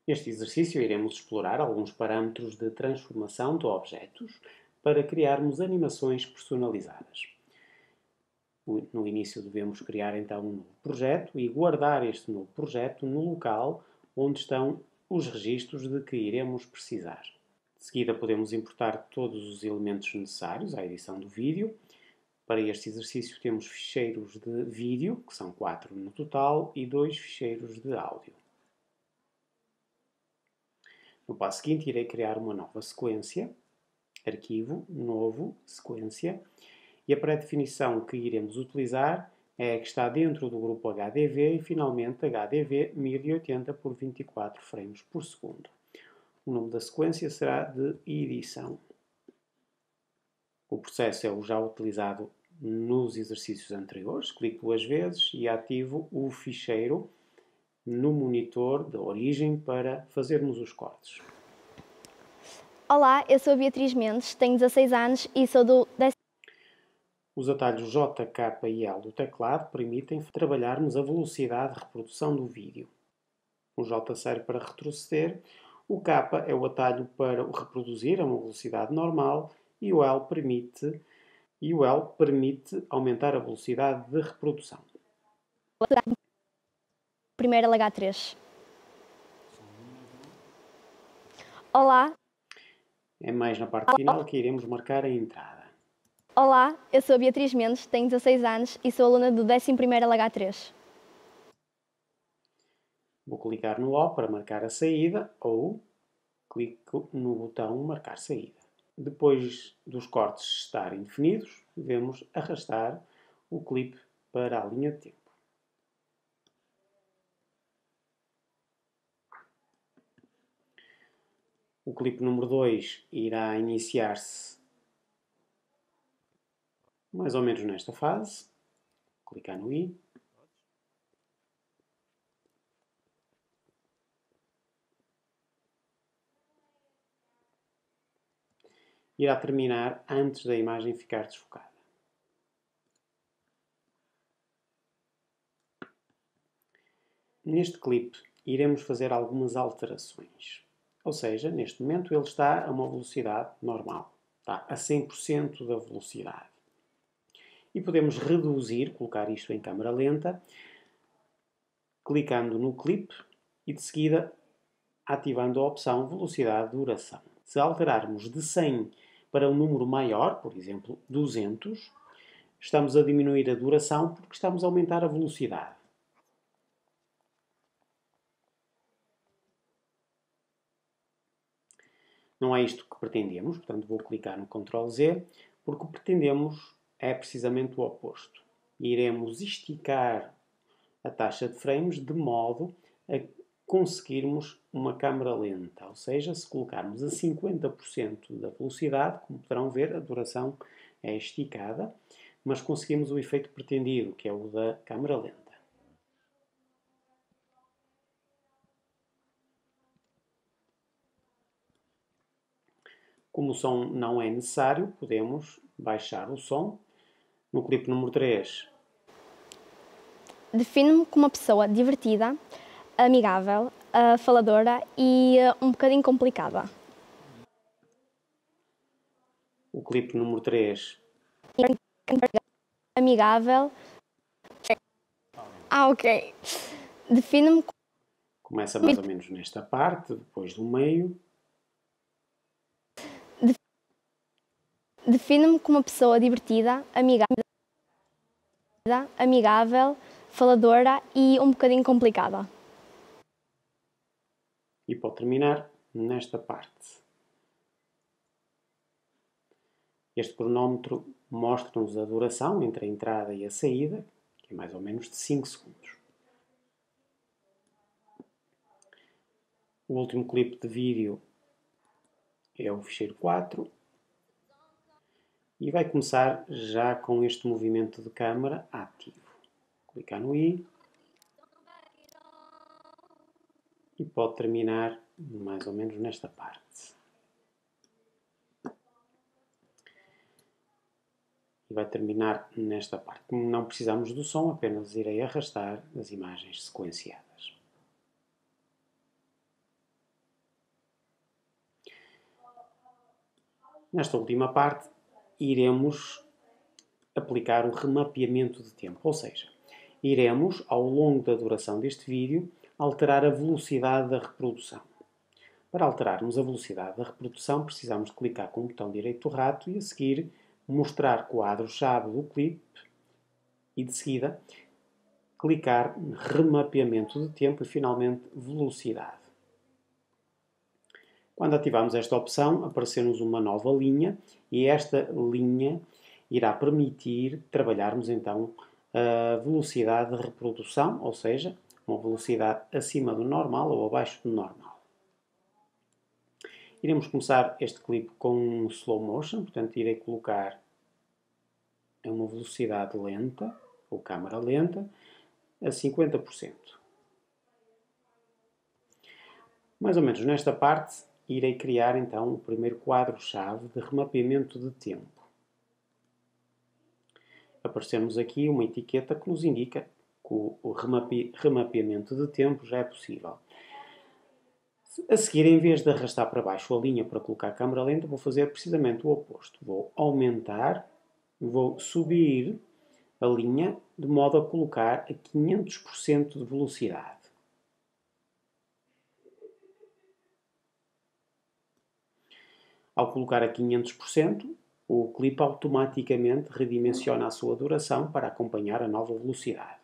Neste exercício iremos explorar alguns parâmetros de transformação de objetos para criarmos animações personalizadas. No início devemos criar então um novo projeto e guardar este novo projeto no local onde estão os registros de que iremos precisar. De seguida podemos importar todos os elementos necessários à edição do vídeo. Para este exercício temos ficheiros de vídeo, que são 4 no total, e 2 ficheiros de áudio. No passo seguinte irei criar uma nova sequência, arquivo, novo, sequência, e a pré-definição que iremos utilizar é a que está dentro do grupo HDV e finalmente HDV 1080 por 24 frames por segundo. O nome da sequência será de edição. O processo é o já utilizado nos exercícios anteriores. Clico duas vezes e ativo o ficheiro no monitor da origem para fazermos os cortes. Olá, eu sou a Beatriz Mendes, tenho 16 anos e sou do 10º. Os atalhos J, K e L do teclado permitem trabalharmos a velocidade de reprodução do vídeo. O J serve para retroceder, o K é o atalho para reproduzir a uma velocidade normal e o L permite aumentar a velocidade de reprodução. Primeiro LH3. Olá. É mais na parte final que iremos marcar a entrada. Olá, eu sou a Beatriz Mendes, tenho 16 anos e sou aluna do 11º LH3. Vou clicar no O para marcar a saída ou clico no botão marcar saída. Depois dos cortes estarem definidos, devemos arrastar o clipe para a linha de tempo. O clipe número 2 irá iniciar-se mais ou menos nesta fase. Vou clicar no I. Irá terminar antes da imagem ficar desfocada. Neste clipe iremos fazer algumas alterações. Ou seja, neste momento ele está a uma velocidade normal. Está a 100% da velocidade. E podemos reduzir, colocar isto em câmera lenta, clicando no clipe e de seguida ativando a opção velocidade de duração. Se alterarmos de 100 para um número maior, por exemplo 200, estamos a diminuir a duração porque estamos a aumentar a velocidade. Não é isto que pretendemos, portanto vou clicar no Ctrl Z, porque o que pretendemos é precisamente o oposto. Iremos esticar a taxa de frames de modo a conseguirmos uma câmera lenta, ou seja, se colocarmos a 50% da velocidade, como poderão ver, a duração é esticada, mas conseguimos o efeito pretendido, que é o da câmera lenta. Como o som não é necessário, podemos baixar o som. No clipe número 3. Defino-me como uma pessoa divertida, amigável, faladora e um bocadinho complicada. O clipe número 3. Amigável. Ok. Defino-me. Começa mais ou menos nesta parte, depois do meio. Defino-me como uma pessoa divertida, amigável, faladora e um bocadinho complicada. E pode terminar nesta parte. Este cronómetro mostra-nos a duração entre a entrada e a saída, que é mais ou menos de 5 segundos. O último clipe de vídeo é o ficheiro 4. E vai começar já com este movimento de câmara ativo. Clicar no I. E pode terminar mais ou menos nesta parte. E vai terminar nesta parte. Como não precisamos do som, apenas irei arrastar as imagens sequenciadas. Nesta última parte, iremos aplicar o remapeamento de tempo, ou seja, iremos, ao longo da duração deste vídeo, alterar a velocidade da reprodução. Para alterarmos a velocidade da reprodução, precisamos de clicar com o botão direito do rato e a seguir mostrar quadro-chave do clipe e de seguida clicar em remapeamento de tempo e finalmente velocidade. Quando ativarmos esta opção, aparecer-nos uma nova linha e esta linha irá permitir trabalharmos então a velocidade de reprodução, ou seja, uma velocidade acima do normal ou abaixo do normal. Iremos começar este clipe com um slow motion, portanto irei colocar em uma velocidade lenta, ou câmara lenta, a 50%. Mais ou menos nesta parte, irei criar então o primeiro quadro-chave de remapeamento de tempo. Aparecemos aqui uma etiqueta que nos indica que o remapeamento de tempo já é possível. A seguir, em vez de arrastar para baixo a linha para colocar a câmara lenta, vou fazer precisamente o oposto. Vou aumentar, vou subir a linha de modo a colocar a 500% de velocidade. Ao colocar a 500%, o clipe automaticamente redimensiona a sua duração para acompanhar a nova velocidade.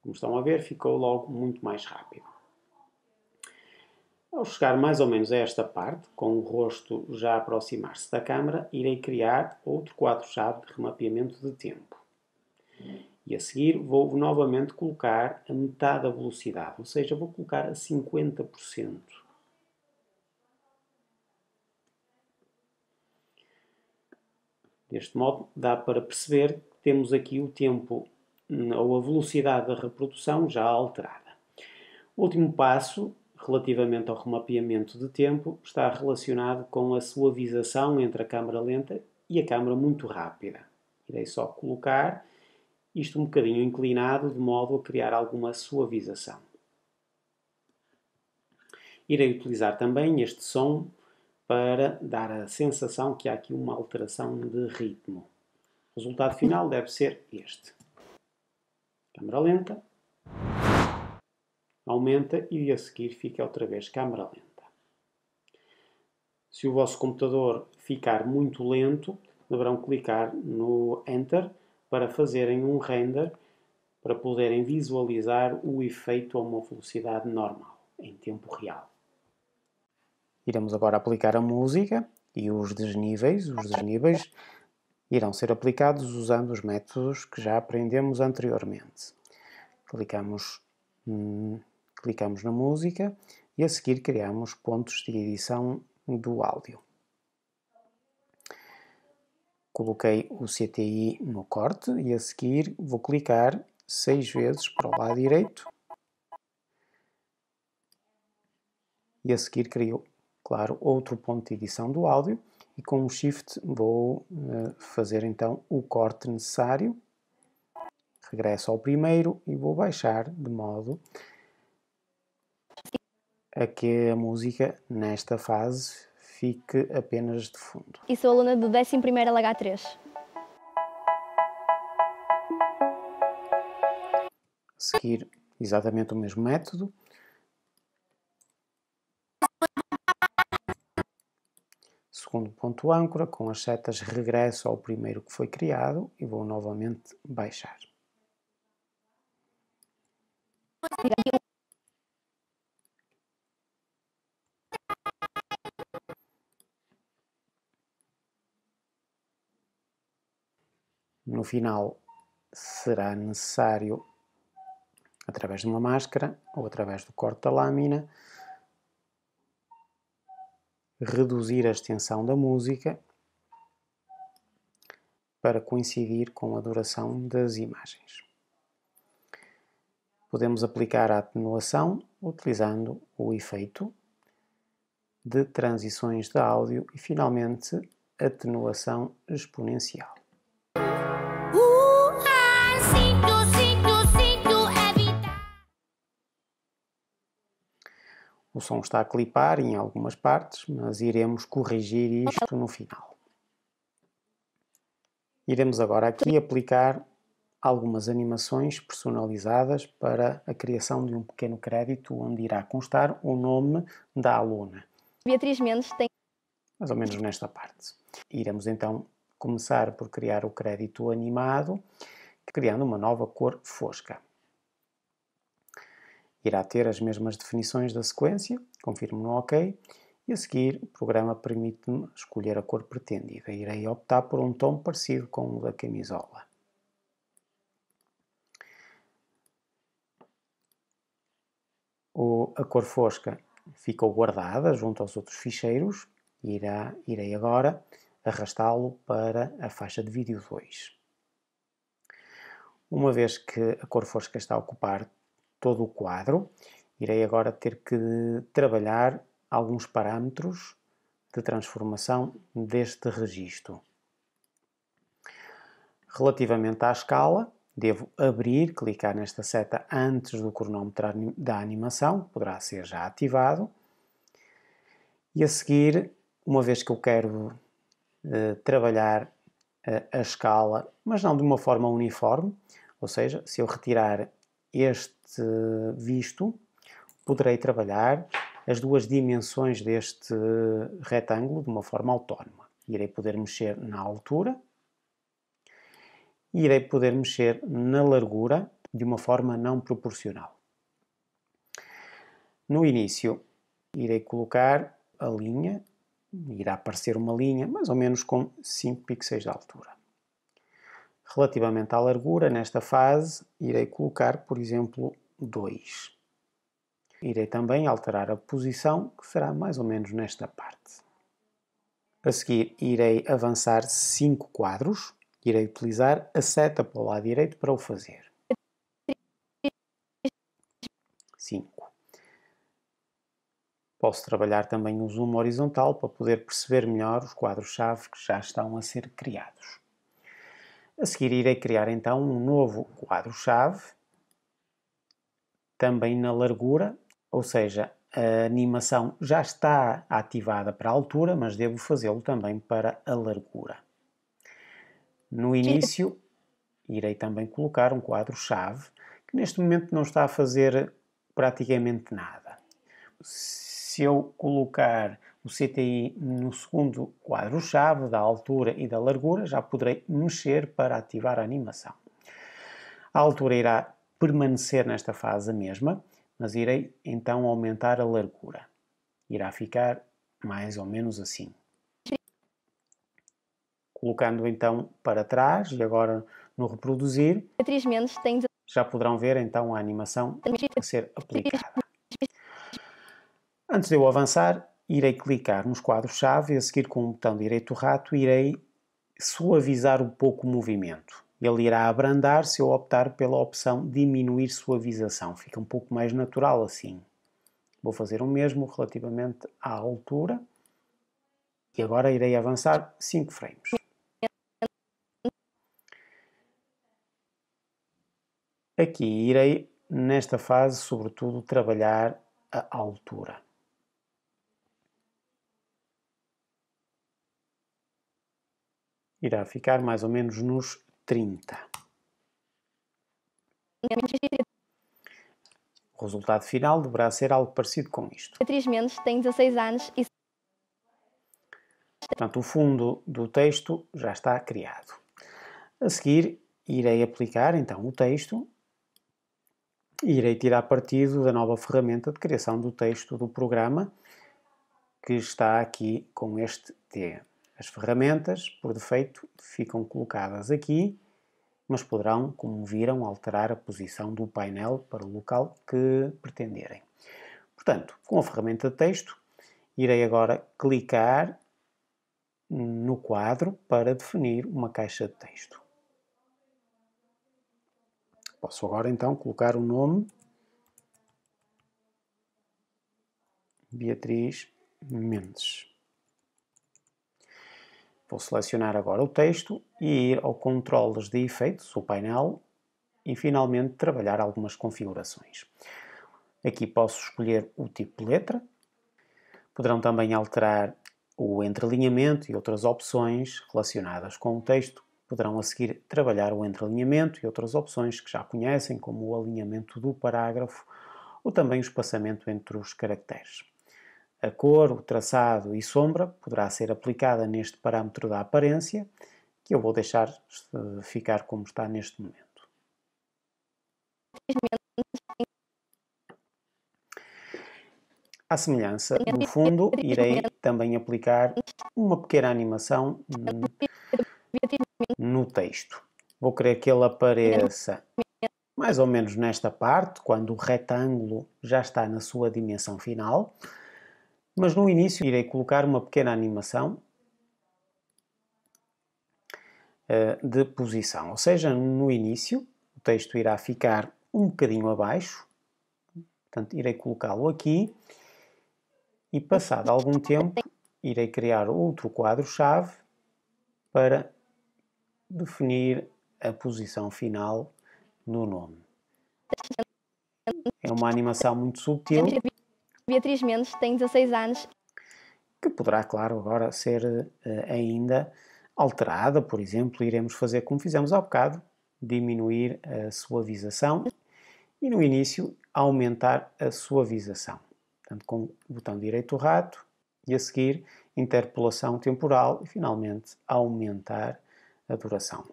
Como estão a ver, ficou logo muito mais rápido. Ao chegar mais ou menos a esta parte, com o rosto já a aproximar-se da câmara, irei criar outro quadro-chave de remapeamento de tempo. E a seguir vou novamente colocar a metade da velocidade, ou seja, vou colocar a 50%. Deste modo, dá para perceber que temos aqui o tempo ou a velocidade da reprodução já alterada. O último passo, relativamente ao remapeamento de tempo, está relacionado com a suavização entre a câmara lenta e a câmara muito rápida. Irei só colocar isto um bocadinho inclinado, de modo a criar alguma suavização. Irei utilizar também este som para dar a sensação que há aqui uma alteração de ritmo. O resultado final deve ser este. Câmara lenta, aumenta e a seguir fica outra vez câmara lenta. Se o vosso computador ficar muito lento, deverão clicar no Enter para fazerem um render para poderem visualizar o efeito a uma velocidade normal, em tempo real. Iremos agora aplicar a música e os desníveis. Os desníveis irão ser aplicados usando os métodos que já aprendemos anteriormente. Clicamos na música e a seguir criamos pontos de edição do áudio. Coloquei o CTI no corte e a seguir vou clicar 6 vezes para o lado direito e a seguir crio, claro, outro ponto de edição do áudio e com o Shift vou fazer então o corte necessário. Regresso ao primeiro e vou baixar de modo a que a música nesta fase fique apenas de fundo. E sou aluna do 11º LH3. A seguir, exatamente o mesmo método. Segundo ponto âncora, com as setas regresso ao primeiro que foi criado e vou novamente baixar. No final será necessário, através de uma máscara ou através do corte da lâmina, reduzir a extensão da música para coincidir com a duração das imagens. Podemos aplicar a atenuação utilizando o efeito de transições de áudio e, finalmente, atenuação exponencial. O som está a clipar em algumas partes, mas iremos corrigir isto no final. Iremos agora aqui aplicar algumas animações personalizadas para a criação de um pequeno crédito onde irá constar o nome da aluna. Beatriz Mendes tem... Mais ou menos nesta parte. Iremos então começar por criar o crédito animado, criando uma nova cor fosca. Irá ter as mesmas definições da sequência, confirmo no OK, e a seguir o programa permite-me escolher a cor pretendida. Irei optar por um tom parecido com o da camisola. A cor fosca ficou guardada junto aos outros ficheiros e irei agora arrastá-lo para a faixa de vídeo 2. Uma vez que a cor fosca está a ocupar todo o quadro, irei agora ter que trabalhar alguns parâmetros de transformação deste registro. Relativamente à escala, devo abrir, clicar nesta seta antes do cronómetro da animação, poderá ser já ativado, e a seguir, uma vez que eu quero trabalhar a escala, mas não de uma forma uniforme, ou seja, se eu retirar este visto, poderei trabalhar as duas dimensões deste retângulo de uma forma autónoma. Irei poder mexer na altura e irei poder mexer na largura de uma forma não proporcional. No início, irei colocar a linha, irá aparecer uma linha mais ou menos com 5 pixels de altura. Relativamente à largura, nesta fase, irei colocar, por exemplo, 2. Irei também alterar a posição, que será mais ou menos nesta parte. A seguir, irei avançar 5 quadros. Irei utilizar a seta para o lado direito para o fazer. 5. Posso trabalhar também o zoom horizontal para poder perceber melhor os quadros-chave que já estão a ser criados. A seguir irei criar então um novo quadro-chave, também na largura, ou seja, a animação já está ativada para a altura, mas devo fazê-lo também para a largura. No início, irei também colocar um quadro-chave, que neste momento não está a fazer praticamente nada. Se eu colocar o CTI no segundo quadro-chave, da altura e da largura, já poderei mexer para ativar a animação. A altura irá permanecer nesta fase a mesma, mas irei então aumentar a largura. Irá ficar mais ou menos assim. Colocando então para trás e agora no reproduzir, Beatriz Mendes tem... já poderão ver então a animação a ser aplicada. Antes de eu avançar, irei clicar nos quadros-chave e a seguir com o botão direito rato irei suavizar um pouco o movimento. Ele irá abrandar se eu optar pela opção diminuir suavização. Fica um pouco mais natural assim. Vou fazer o mesmo relativamente à altura. E agora irei avançar 5 frames. Aqui irei, nesta fase, sobretudo, trabalhar a altura. Irá ficar mais ou menos nos 30. O resultado final deverá ser algo parecido com isto. Beatriz Mendes tem 16 anos e... Portanto, o fundo do texto já está criado. A seguir, irei aplicar então o texto e irei tirar partido da nova ferramenta de criação do texto do programa que está aqui com este T. As ferramentas, por defeito, ficam colocadas aqui, mas poderão, como viram, alterar a posição do painel para o local que pretenderem. Portanto, com a ferramenta de texto, irei agora clicar no quadro para definir uma caixa de texto. Posso agora então colocar o nome Beatriz Mendes. Vou selecionar agora o texto e ir ao controles de efeitos, o painel, e finalmente trabalhar algumas configurações. Aqui posso escolher o tipo de letra. Poderão também alterar o entrelinhamento e outras opções relacionadas com o texto. Poderão a seguir trabalhar o entrelinhamento e outras opções que já conhecem, como o alinhamento do parágrafo ou também o espaçamento entre os caracteres. A cor, o traçado e sombra poderá ser aplicada neste parâmetro da aparência, que eu vou deixar ficar como está neste momento. À semelhança do fundo, irei também aplicar uma pequena animação no texto. Vou querer que ele apareça mais ou menos nesta parte, quando o retângulo já está na sua dimensão final, mas no início irei colocar uma pequena animação de posição, ou seja, no início o texto irá ficar um bocadinho abaixo, portanto irei colocá-lo aqui e passado algum tempo irei criar outro quadro-chave para definir a posição final no nome. É uma animação muito subtil. Beatriz Mendes tem 16 anos. Que poderá, claro, agora ser ainda alterada. Por exemplo, iremos fazer como fizemos há bocado, diminuir a suavização e no início aumentar a suavização. Portanto, com o botão direito do rato e a seguir interpolação temporal e finalmente aumentar a duração.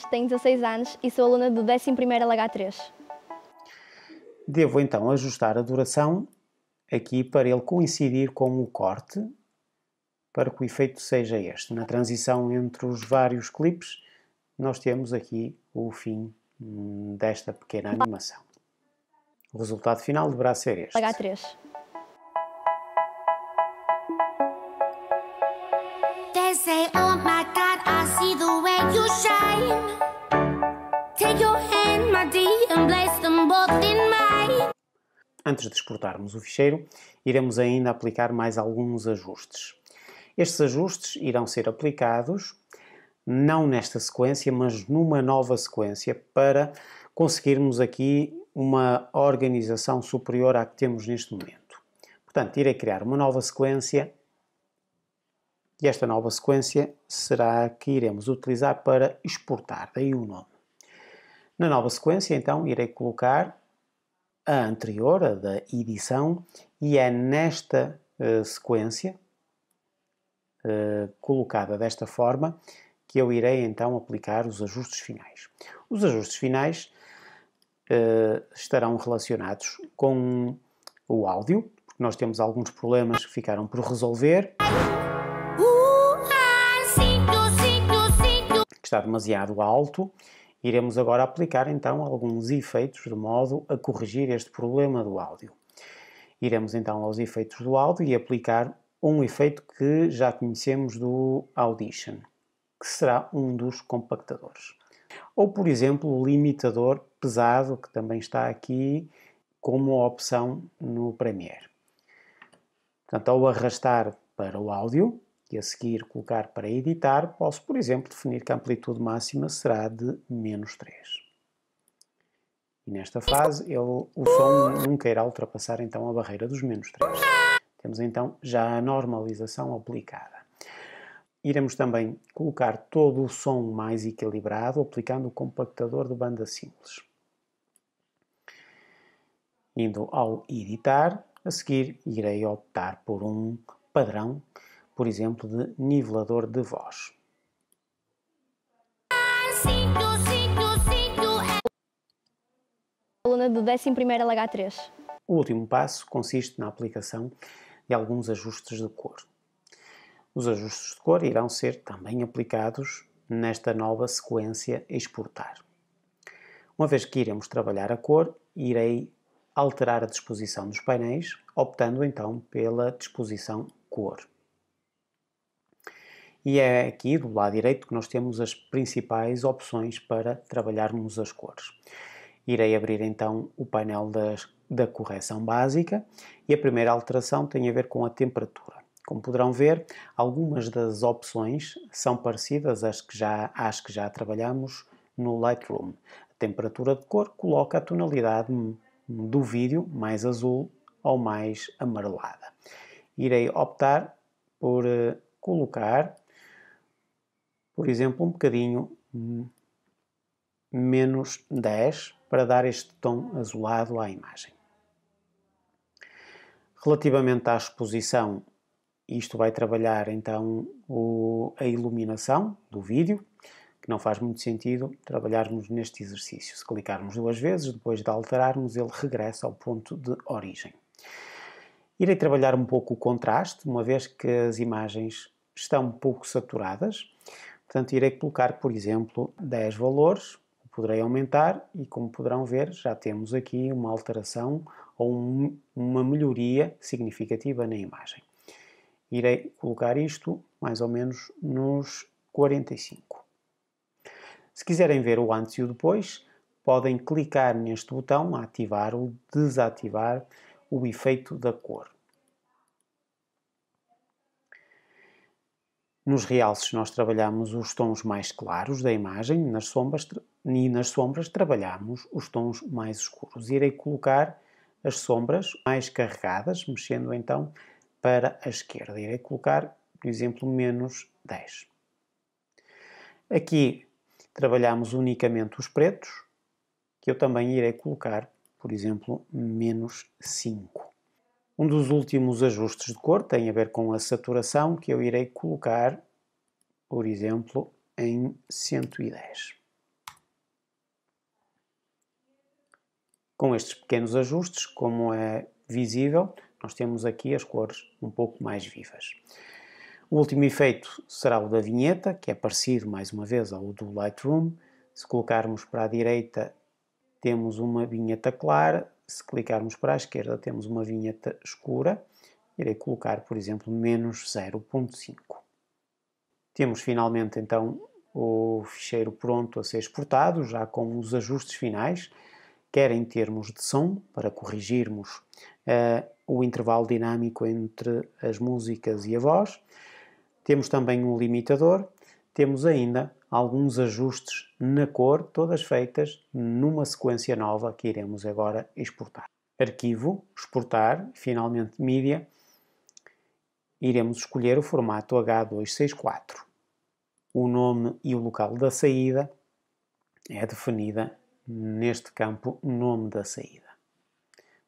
Tenho 16 anos e sou aluna do 11º LH3. Devo então ajustar a duração aqui para ele coincidir com o corte, para que o efeito seja este. Na transição entre os vários clipes, nós temos aqui o fim desta pequena animação. O resultado final deverá ser este. LH3. They say, oh my God, I see the way you shine. Take your hand, my dear, and place them both in mine. Antes de exportarmos o ficheiro, iremos ainda aplicar mais alguns ajustes. Estes ajustes irão ser aplicados não nesta sequência, mas numa nova sequência, para conseguirmos aqui uma organização superior à que temos neste momento. Portanto, irei criar uma nova sequência e esta nova sequência será a que iremos utilizar para exportar, daí o nome. Na nova sequência, então, irei colocar a anterior, a da edição, e é nesta sequência, colocada desta forma, que eu irei então aplicar os ajustes finais. Os ajustes finais estarão relacionados com o áudio, porque nós temos alguns problemas que ficaram por resolver, que está demasiado alto. Iremos agora aplicar então alguns efeitos de modo a corrigir este problema do áudio. Iremos então aos efeitos do áudio e aplicar um efeito que já conhecemos do Audition, que será um dos compactadores. Ou, por exemplo, o limitador pesado, que também está aqui como opção no Premiere. Portanto, ao arrastar para o áudio e a seguir colocar para editar, posso, por exemplo, definir que a amplitude máxima será de -3. E nesta fase, o som nunca irá ultrapassar então a barreira dos -3. Temos então já a normalização aplicada. Iremos também colocar todo o som mais equilibrado, aplicando o compactador de banda simples. Indo ao editar, a seguir irei optar por um padrão, por exemplo, de nivelador de voz. Aluna do 11º LH3. O último passo consiste na aplicação de alguns ajustes de cor. Os ajustes de cor irão ser também aplicados nesta nova sequência exportar. Uma vez que iremos trabalhar a cor, irei alterar a disposição dos painéis, optando então pela disposição cor. E é aqui do lado direito que nós temos as principais opções para trabalharmos as cores. Irei abrir então o painel da correção básica e a primeira alteração tem a ver com a temperatura. Como poderão ver, algumas das opções são parecidas às que já trabalhamos no Lightroom. A temperatura de cor coloca a tonalidade do vídeo, mais azul ou mais amarelada. Irei optar por colocar, por exemplo, um bocadinho menos 10 para dar este tom azulado à imagem. Relativamente à exposição, isto vai trabalhar então a iluminação do vídeo, que não faz muito sentido trabalharmos neste exercício. Se clicarmos 2 vezes, depois de alterarmos, ele regressa ao ponto de origem. Irei trabalhar um pouco o contraste, uma vez que as imagens estão um pouco saturadas. Portanto, irei colocar, por exemplo, 10 valores, poderei aumentar e, como poderão ver, já temos aqui uma alteração ou uma melhoria significativa na imagem. Irei colocar isto mais ou menos nos 45. Se quiserem ver o antes e o depois, podem clicar neste botão, ativar ou desativar o efeito da cor. Nos realces nós trabalhamos os tons mais claros da imagem e nas sombras trabalhamos os tons mais escuros. Irei colocar as sombras mais carregadas, mexendo então para a esquerda. Irei colocar, por exemplo, menos 10. Aqui trabalhamos unicamente os pretos, que eu também irei colocar, por exemplo, menos 5. Um dos últimos ajustes de cor tem a ver com a saturação, que eu irei colocar, por exemplo, em 110. Com estes pequenos ajustes, como é visível, nós temos aqui as cores um pouco mais vivas. O último efeito será o da vinheta, que é parecido mais uma vez ao do Lightroom. Se colocarmos para a direita, temos uma vinheta clara. Se clicarmos para a esquerda, temos uma vinheta escura. Irei colocar, por exemplo, menos 0.5. Temos finalmente então o ficheiro pronto a ser exportado, já com os ajustes finais, quer em termos de som, para corrigirmos o intervalo dinâmico entre as músicas e a voz. Temos também um limitador, temos ainda alguns ajustes na cor, todas feitas numa sequência nova que iremos agora exportar. Arquivo, exportar, finalmente mídia, iremos escolher o formato H264. O nome e o local da saída é definida neste campo nome da saída.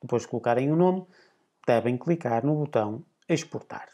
Depois de colocarem o nome, devem clicar no botão exportar.